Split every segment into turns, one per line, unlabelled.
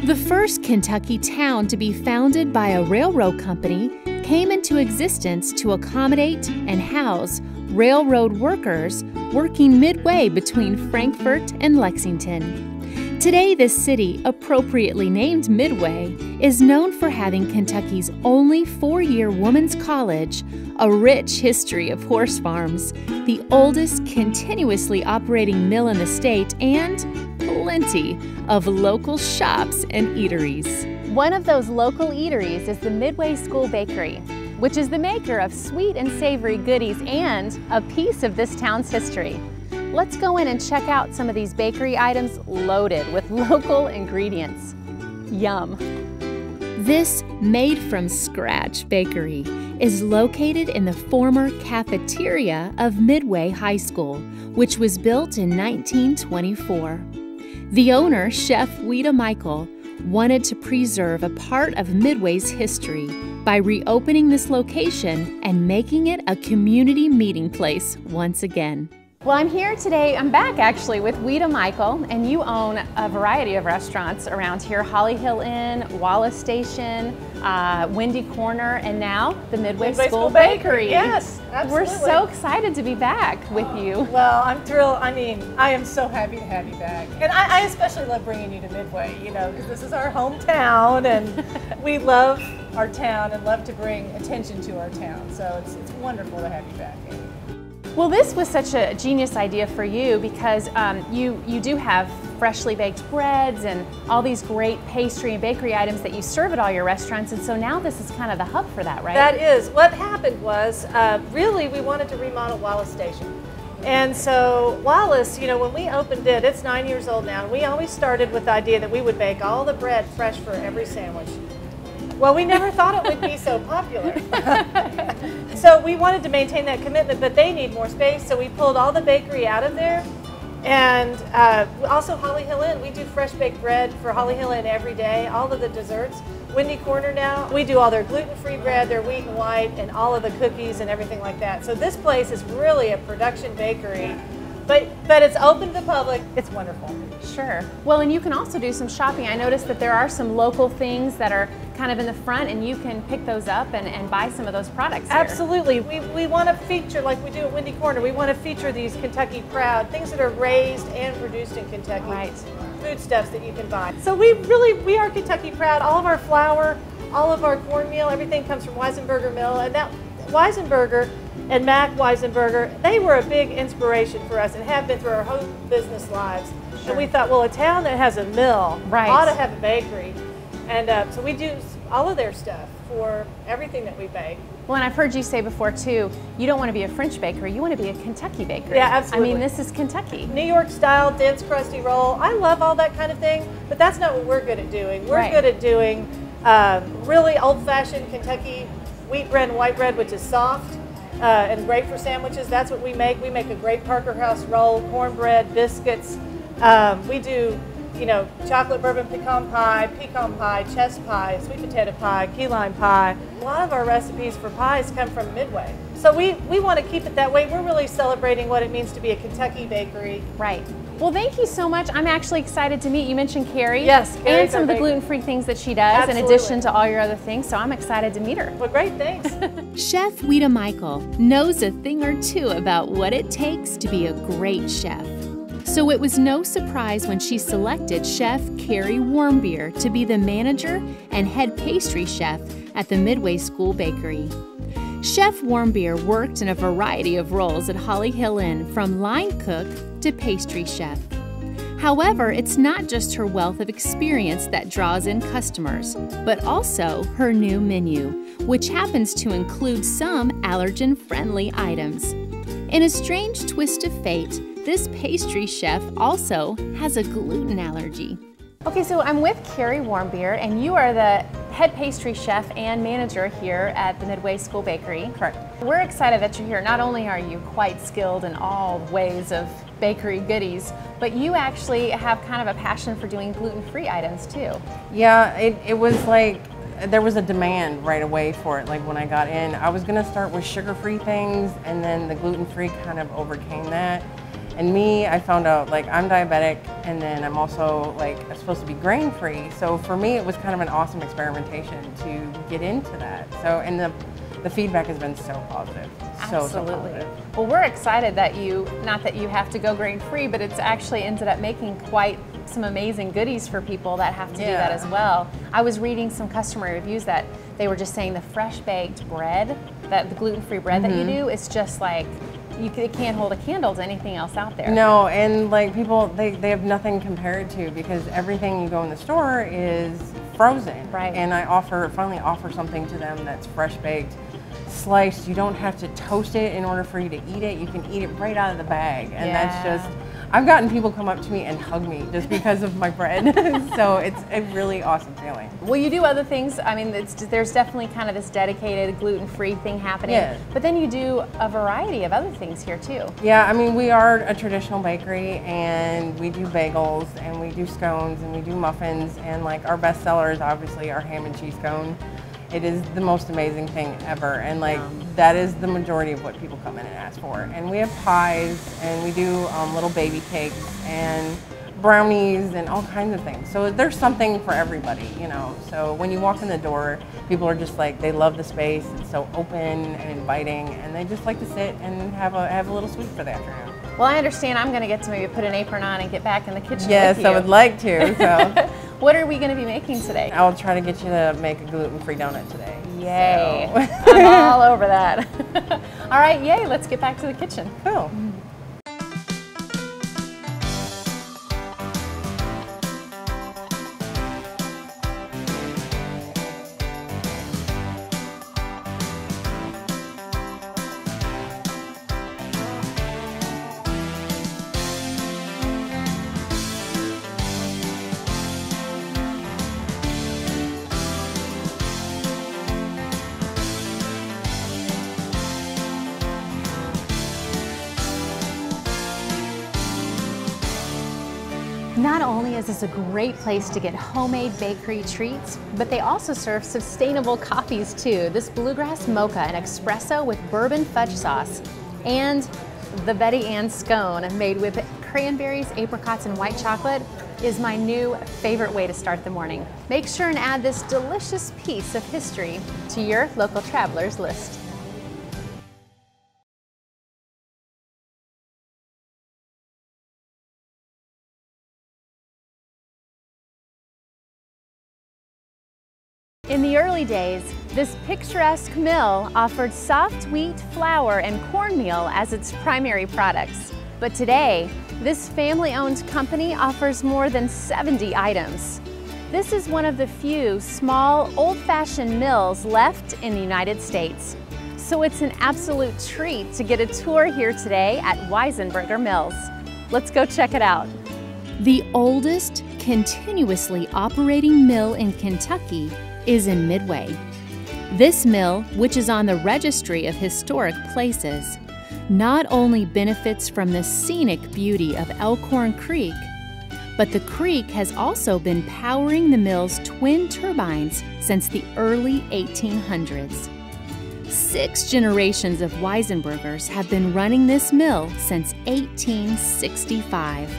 The first Kentucky town to be founded by a railroad company came into existence to accommodate and house railroad workers working midway between Frankfort and Lexington. Today, this city, appropriately named Midway, is known for having Kentucky's only four-year women's college, a rich history of horse farms, the oldest continuously operating mill in the state, and plenty of local shops and eateries.
One of those local eateries is the Midway School Bakery, which is the maker of sweet and savory goodies and a piece of this town's history. Let's go in and check out some of these bakery items loaded with local ingredients. Yum!
This made-from-scratch bakery is located in the former cafeteria of Midway High School, which was built in 1924. The owner, Chef Weta Michael, wanted to preserve a part of Midway's history by reopening this location and making it a community meeting place once again.
Well, I'm here today, I'm back actually with Weta Michael, and you own a variety of restaurants around here: Holly Hill Inn, Wallace Station, Windy Corner, and now the Midway School Bakery.
Yes, absolutely.
We're so excited to be back with you.
Well, I'm thrilled. I mean, I am so happy to have you back. And I especially love bringing you to Midway, you know, because this is our hometown, and we love our town and love to bring attention to our town. So it's wonderful to have you back, Amy.
Well, this was such a genius idea for you because you do have freshly baked breads and all these great pastry and bakery items that you serve at all your restaurants, and so now this is kind of the hub for that, right?
That is. What happened was, really, we wanted to remodel Wallace Station. And so Wallace, you know, when we opened it, it's 9 years old now, and we always started with the idea that we would bake all the bread fresh for every sandwich. Well, we never thought it would be so popular. So we wanted to maintain that commitment, but they need more space, so we pulled all the bakery out of there. And also Holly Hill Inn, we do fresh baked bread for Holly Hill Inn every day, all of the desserts. Windy Corner now, we do all their gluten-free bread, their wheat and white, and all of the cookies and everything like that. So this place is really a production bakery. But it's open to the public. It's wonderful.
Sure. Well, and you can also do some shopping. I noticed that there are some local things that are kind of in the front, and you can pick those up and buy some of those products here.
Absolutely. We want to feature, like we do at Windy Corner, we want to feature these Kentucky proud, things that are raised and produced in Kentucky.
Right.
Foodstuffs that you can buy. So we are Kentucky proud. All of our flour, all of our cornmeal, everything comes from Weisenburger Mill, and that Weisenburger and Mac Weisenburger, they were a big inspiration for us and have been through our whole business lives. Sure. And we thought, well, a town that has a mill ought to have a bakery. And so we do all of their stuff for everything that we bake.
Well, and I've heard you say before too, you don't want to be a French bakery, you want to be a Kentucky bakery.
Yeah, absolutely.
I mean, this is Kentucky.
New York style, dense, crusty roll. I love all that kind of thing, but that's not what we're good at doing. We're good at doing really old-fashioned Kentucky wheat bread and white bread, which is soft. And great for sandwiches. That's what we make. We make a great Parker House roll, cornbread, biscuits. We do, you know, chocolate bourbon pecan pie, chess pie, sweet potato pie, key lime pie. A lot of our recipes for pies come from Midway. So we want to keep it that way. We're really celebrating what it means to be a Kentucky bakery.
Right. Well, thank you so much. I'm actually excited to meet you. Mentioned Carrie.
Yes,
and some of the gluten-free things that she does in addition to all your other things, so I'm excited to meet her.
Well, great, thanks.
Chef Weta Michael knows a thing or two about what it takes to be a great chef. So it was no surprise when she selected Chef Carrie Warmbier to be the manager and head pastry chef at the Midway School Bakery. Chef Warmbier worked in a variety of roles at Holly Hill Inn, from line cook to pastry chef. However, it's not just her wealth of experience that draws in customers, but also her new menu, which happens to include some allergen-friendly items. In a strange twist of fate, this pastry chef also has a gluten allergy.
Okay, so I'm with Carrie Warmbier, and you are the head pastry chef and manager here at the Midway School Bakery.
Correct.
We're excited that you're here. Not only are you quite skilled in all ways of bakery goodies, but you actually have kind of a passion for doing gluten-free items too.
Yeah, it was like, there was a demand right away for it. Like when I got in, I was gonna start with sugar-free things, and then the gluten-free kind of overcame that. And me, I found out like I'm diabetic, and then I'm also like supposed to be grain-free. So for me, it was kind of an awesome experimentation to get into that. So, and the feedback has been so positive. So positive.
Well, we're excited that not that you have to go grain-free, but it's actually ended up making quite some amazing goodies for people that have to do that as well. I was reading some customer reviews that they were just saying the fresh baked bread, the gluten-free bread that you do, is just like, it can't hold a candle to anything else out there.
No, and like people, they have nothing compared to, because everything you go in the store is frozen.
Right.
And I finally offer something to them that's fresh baked, sliced. You don't have to toast it in order for you to eat it. You can eat it right out of the bag. And that's just, I've gotten people come up to me and hug me just because of my bread. So it's a really awesome feeling.
Well, you do other things. I mean, there's definitely kind of this dedicated gluten-free thing happening.
Yeah.
But then you do a variety of other things here too.
Yeah, I mean, we are a traditional bakery, and we do bagels, and we do scones, and we do muffins, and like our best seller is obviously our ham and cheese scone. It is the most amazing thing ever, and like that is the majority of what people come in and ask for. And we have pies, and we do little baby cakes and brownies and all kinds of things. So there's something for everybody, you know. So when you walk in the door, people are just like, they love the space. It's so open and inviting, and they just like to sit and have a little sweet for the afternoon.
Well, I understand I'm going to get to maybe put an apron on and get back in the kitchen
Yes,
with you.
I would like to. So
What are we going to be making today?
I'll try to get you to make a gluten-free donut today.
Yay.
So.
I'm all over that. All right, yay, let's get back to the kitchen.
Cool.
Not only is this a great place to get homemade bakery treats, but they also serve sustainable coffees too. This bluegrass mocha and espresso with bourbon fudge sauce, and the Betty Ann scone made with cranberries, apricots, and white chocolate is my new favorite way to start the morning. Make sure and add this delicious piece of history to your local travelers list. In the early days, this picturesque mill offered soft wheat, flour, and cornmeal as its primary products. But today, this family-owned company offers more than 70 items. This is one of the few small, old-fashioned mills left in the United States. So it's an absolute treat to get a tour here today at Weisenburger Mills. Let's go check it out.
The oldest continuously operating mill in Kentucky is in Midway. This mill, which is on the Registry of Historic Places, not only benefits from the scenic beauty of Elkhorn Creek, but the creek has also been powering the mill's twin turbines since the early 1800s. 6 generations of Weisenburgers have been running this mill since 1865,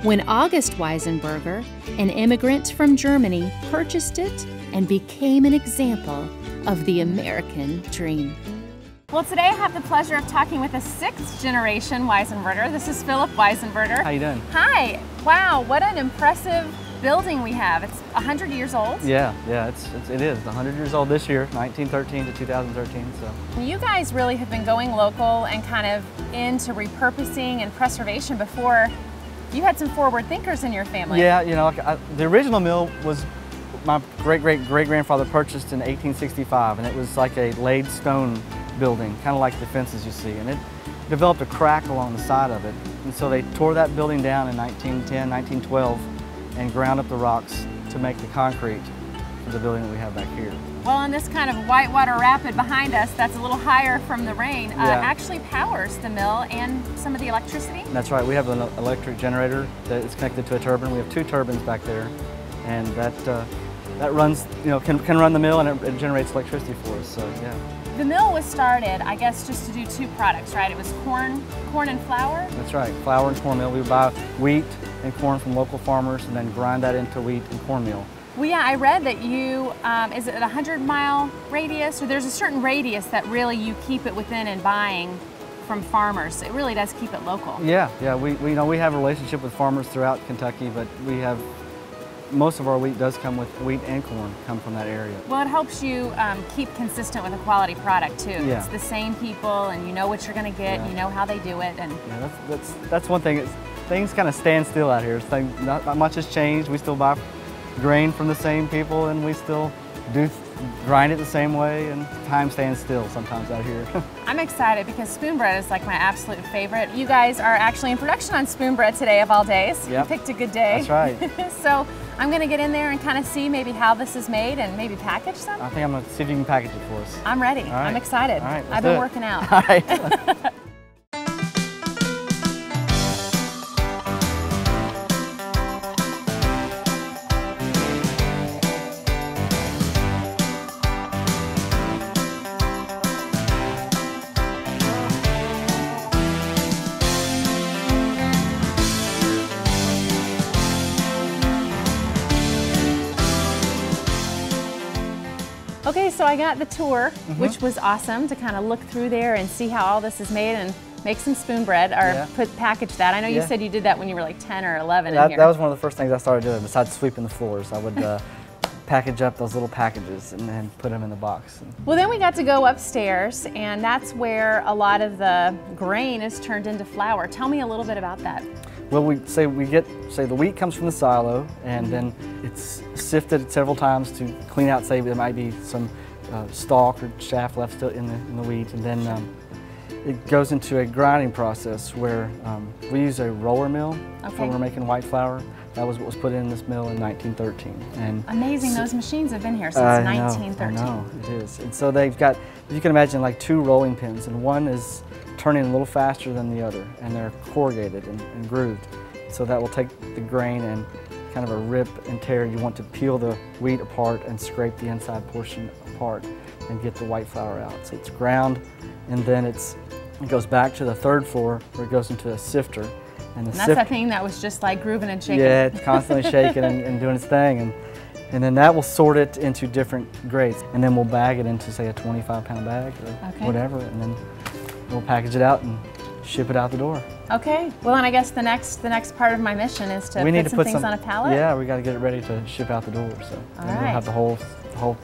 when August Weisenburger, an immigrant from Germany, purchased it and became an example of the American dream.
Well, today I have the pleasure of talking with a 6th generation Weisenburger. This is Philip Weisenburger.
How you doing?
Hi. Wow, what an impressive building we have. It's 100 years old.
Yeah, it is 100 years old this year, 1913 to 2013. So
you guys really have been going local and kind of into repurposing and preservation before. You had some forward thinkers in your family.
Yeah, you know, the original mill was my great-great-great-grandfather purchased in 1865, and it was like a laid stone building, kind of like the fences you see, and it developed a crack along the side of it. And so they tore that building down in 1910, 1912, and ground up the rocks to make the concrete for the building that we have back here.
Well, on this kind of whitewater rapid behind us, that's a little higher from the rain, actually powers the mill and some of the electricity.
That's right. We have an electric generator that is connected to a turbine. We have 2 turbines back there, and that that runs, can run the mill, and it generates electricity for us. So yeah.
The mill was started, I guess, just to do two products, right? It was corn and flour?
That's right, flour and cornmeal. We would buy wheat and corn from local farmers and then grind that into wheat and cornmeal.
Well, yeah, I read that you, is it a 100-mile radius, or there's a certain radius that really you keep it within and buying from farmers. It really does keep it local.
Yeah, we have a relationship with farmers throughout Kentucky, but most of our wheat does come with wheat and corn come from that area.
Well, it helps you keep consistent with a quality product too.
Yeah.
It's the same people, and you know what you're going to get, you know how they do it. And
yeah, that's one thing. Things kind of stand still out here. Not much has changed. We still buy grain from the same people, and we still do grind it the same way, and time stands still sometimes out here.
I'm excited because spoon bread is like my absolute favorite. You guys are actually in production on spoon bread today of all days.
Yep.
You picked a good day.
That's right.
So I'm going to get in there and kind of see maybe how this is made and maybe package some.
I think I'm going to see if you can package it for us.
I'm ready.
All right.
I'm excited.
All right,
I've been working out.
All right.
Okay, so I got the tour, which was awesome to kind of look through there and see how all this is made and make some spoon bread or package that. I know you said you did that when you were like 10 or 11 in here.
That was one of the first things I started doing besides sweeping the floors. I would package up those little packages and then put them in the box.
Well, then we got to go upstairs, and that's where a lot of the grain is turned into flour. Tell me a little bit about that.
Well, say the wheat comes from the silo, and then it's sifted several times to clean out, say there might be some stalk or chaff left still in the wheat, and then it goes into a grinding process where we use a roller mill when we're making white flour. That was what was put in this mill in 1913. And
amazing, those machines have been here since 1913.
I know, it is. And so they've got, you can imagine, like two rolling pins, and one is turning a little faster than the other, and they're corrugated and grooved. So that will take the grain and kind of a rip and tear. You want to peel the wheat apart and scrape the inside portion apart and get the white flour out. So it's ground, and then it goes back to the third floor where it goes into a sifter. And
that's that thing that was just like grooving and shaking.
Yeah, it's constantly shaking and doing its thing. And then that will sort it into different grades. And then we'll bag it into, say, a 25-pound bag or whatever. And then we'll package it out and ship it out the door.
Okay. Well, and I guess the next part of my mission is to put some things on a pallet?
Yeah, we got to get it ready to ship out the door. So we'll have the whole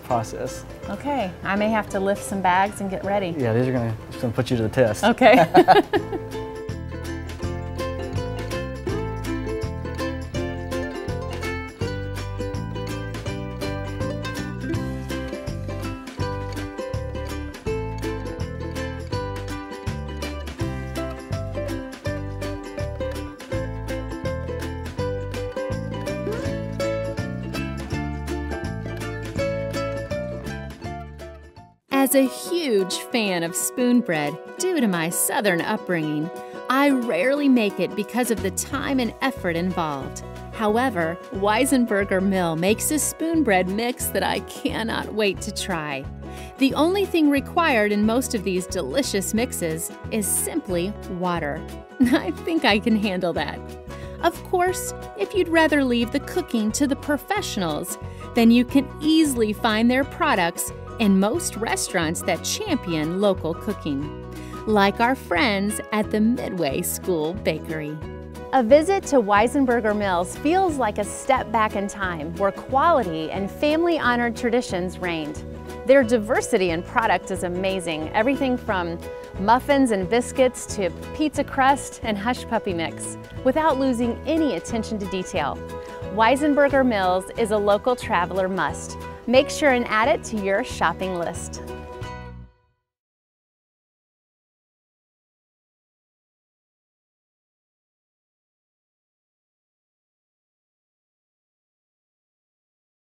process.
Okay. I may have to lift some bags and get ready.
Yeah, these are going to put you to the test.
Okay.
As a huge fan of spoon bread, due to my southern upbringing, I rarely make it because of the time and effort involved. However, Weisenburger Mill makes a spoon bread mix that I cannot wait to try. The only thing required in most of these delicious mixes is simply water. I think I can handle that. Of course, if you'd rather leave the cooking to the professionals, then you can easily find their products in most restaurants that champion local cooking, like our friends at the Midway School Bakery.
A visit to Weisenburger Mills feels like a step back in time where quality and family-honored traditions reigned. Their diversity in product is amazing, everything from muffins and biscuits to pizza crust and hush puppy mix, without losing any attention to detail. Weisenburger Mills is a local traveler must. Make sure and add it to your shopping list.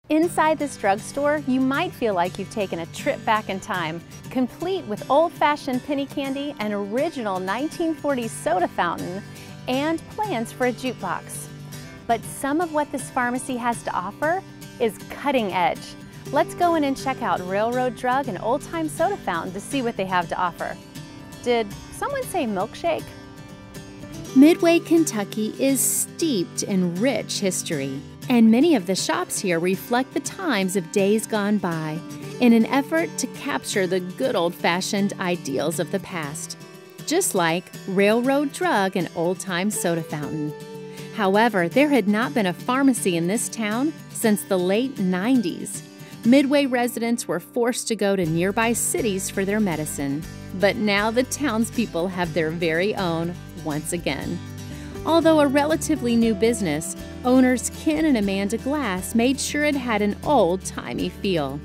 Inside this drugstore, you might feel like you've taken a trip back in time, complete with old-fashioned penny candy, an original 1940s soda fountain, and plans for a jukebox. But some of what this pharmacy has to offer is cutting edge. Let's go in and check out Railroad Drug and Old Time Soda Fountain to see what they have to offer. Did someone say milkshake?
Midway, Kentucky is steeped in rich history, and many of the shops here reflect the times of days gone by in an effort to capture the good old-fashioned ideals of the past, just like Railroad Drug and Old Time Soda Fountain. However, there had not been a pharmacy in this town since the late 90s. Midway residents were forced to go to nearby cities for their medicine, but now the townspeople have their very own once again. Although a relatively new business, owners Ken and Amanda Glass made sure it had an old-timey feel.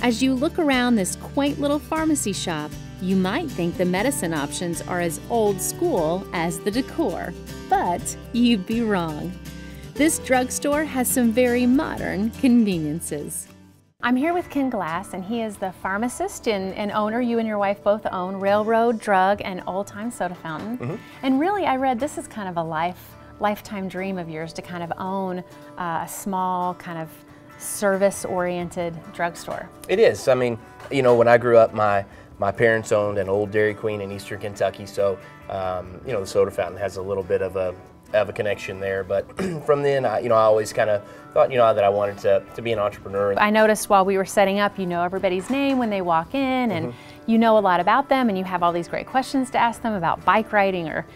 As you look around this quaint little pharmacy shop, you might think the medicine options are as old school as the decor, but you'd be wrong. This drugstore has some very modern conveniences.
I'm here with Ken Glass, and he is the pharmacist and owner. You and your wife both own Railroad Drug and Old Time Soda Fountain. And really, I read this is kind of a lifetime dream of yours to kind of own a small kind of service-oriented drugstore.
It is. I mean, you know, when I grew up, my parents owned an old Dairy Queen in Eastern Kentucky, so you know, the soda fountain has a little bit of a connection there. But from then, I always kind of thought, that I wanted to be an entrepreneur.
I noticed while we were setting up, you know everybody's name when they walk in, and you know a lot about them, and you have all these great questions to ask them about bike riding or,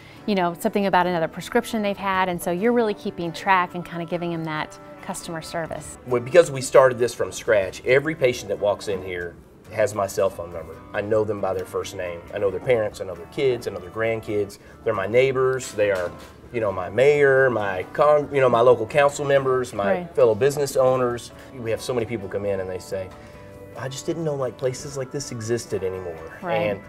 something about another prescription they've had, and so you're really keeping track and kind of giving them that customer service.
Well, because we started this from scratch, every patient that walks in here has my cell phone number. I know them by their first name. I know their parents, I know their kids, I know their grandkids. They're my neighbors, they are my mayor, my local council members, my fellow business owners. We have so many people come in and they say, I just didn't know places like this existed anymore.
Right.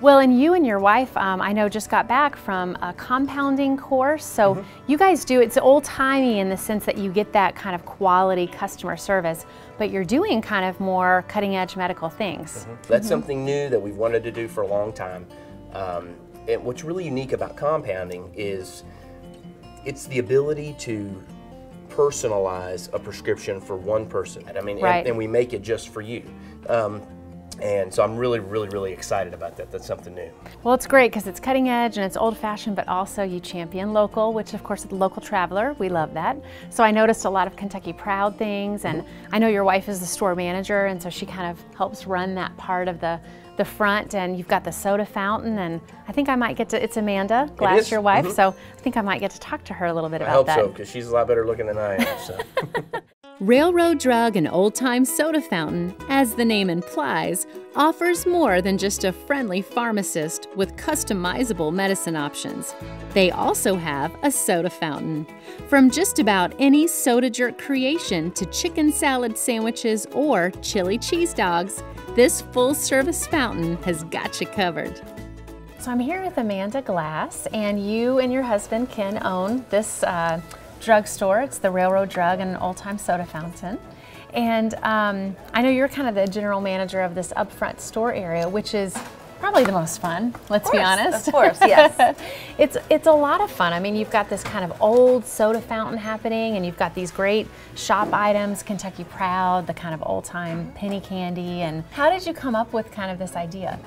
Well, and you and your wife, I know, just got back from a compounding course. So you guys it's old-timey in the sense that you get that kind of quality customer service, but you're doing kind of more cutting-edge medical things.
That's something new that we've wanted to do for a long time. And what's really unique about compounding is it's the ability to personalize a prescription for one person. I mean, and we make it just for you. And so I'm really, really, really excited about that. That's something new.
Well, it's great because it's cutting edge and it's old-fashioned, but also you champion local, which of course is the local traveler. We love that. So I noticed a lot of Kentucky Proud things, and I know your wife is the store manager, and so she kind of helps run that part of the front, and you've got the soda fountain, and I think I might get to, it's Amanda Glass, your wife, so I think I might get to talk to her a little bit about that.
I hope so, because she's a lot better looking than I am. So.
Railroad Drug and Old Time Soda Fountain, as the name implies, offers more than just a friendly pharmacist with customizable medicine options. They also have a soda fountain. From just about any soda jerk creation to chicken salad sandwiches or chili cheese dogs, this full-service fountain has got you covered.
So I'm here with Amanda Glass, and you and your husband Ken own this drugstore. It's the Railroad Drug and Old Time Soda Fountain. And I know you're kind of the general manager of this upfront store area, which is probably the most fun, let's be honest.
Of course, yes.
It's a lot of fun. I mean, you've got this kind of old soda fountain happening, and you've got these great shop items, Kentucky Proud, the kind of old-time penny candy. And how did you come up with kind of this idea?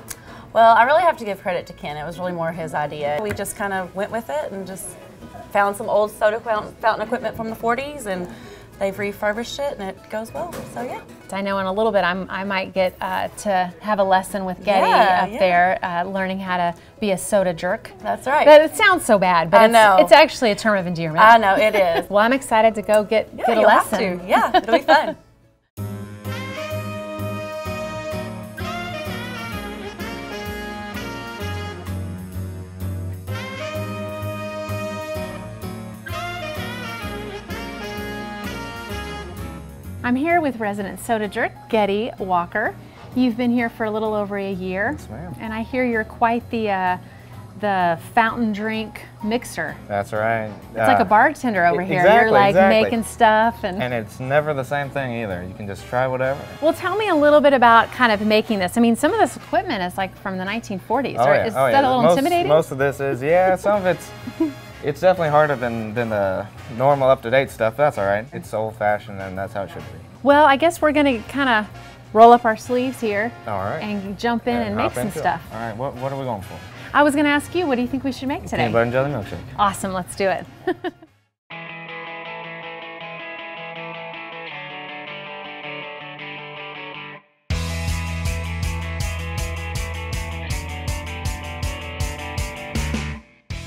Well, I really have to give credit to Ken. It was really more his idea. We just kind of went with it and just found some old soda fountain equipment from the 40s, and they've refurbished it, and it goes well, so yeah.
I know in a little bit I might get to have a lesson with Getty up there, learning how to be a soda jerk.
That's right.
But it sounds so bad, but it's actually a term of endearment.
I know, it is.
Well, I'm excited to go get a lesson.
Have to. Yeah, it'll be fun.
I'm here with resident soda jerk, Getty Walker. You've been here for a little over a year.
Yes, ma'am.
And I hear you're quite the fountain drink mixer.
That's right.
It's like a bartender over here.
Exactly,
you're like making stuff. And
it's never the same thing either. You can just try whatever.
Well, tell me a little bit about kind of making this. I mean, some of this equipment is like from the 1940s, right? Is that a little intimidating?
Most of this is, yeah, some of it's It's definitely harder than the normal up-to-date stuff. That's all right. It's old-fashioned, and that's how it should be.
Well, I guess we're going to kind of roll up our sleeves here
All right.
and jump in and make some stuff.
All right, what are we going for?
I was going to ask you, what do you think we should make today?
Peanut butter and jelly milkshake.
Awesome, let's do it.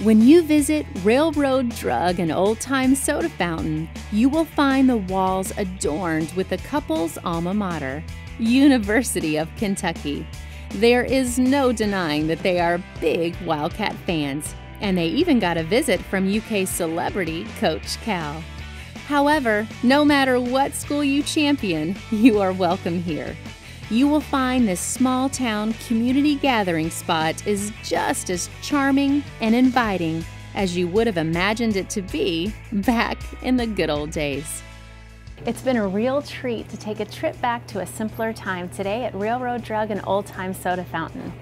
When you visit Railroad Drug and Old Time Soda Fountain, you will find the walls adorned with the couple's alma mater, University of Kentucky. There is no denying that they are big Wildcat fans, and they even got a visit from UK celebrity Coach Cal. However, no matter what school you champion, you are welcome here. You will find this small town community gathering spot is just as charming and inviting as you would have imagined it to be back in the good old days.
It's been a real treat to take a trip back to a simpler time today at Railroad Drug and Old Time Soda Fountain.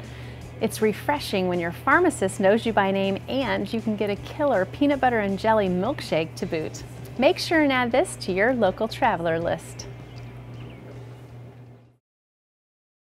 It's refreshing when your pharmacist knows you by name and you can get a killer peanut butter and jelly milkshake to boot. Make sure and add this to your local traveler list.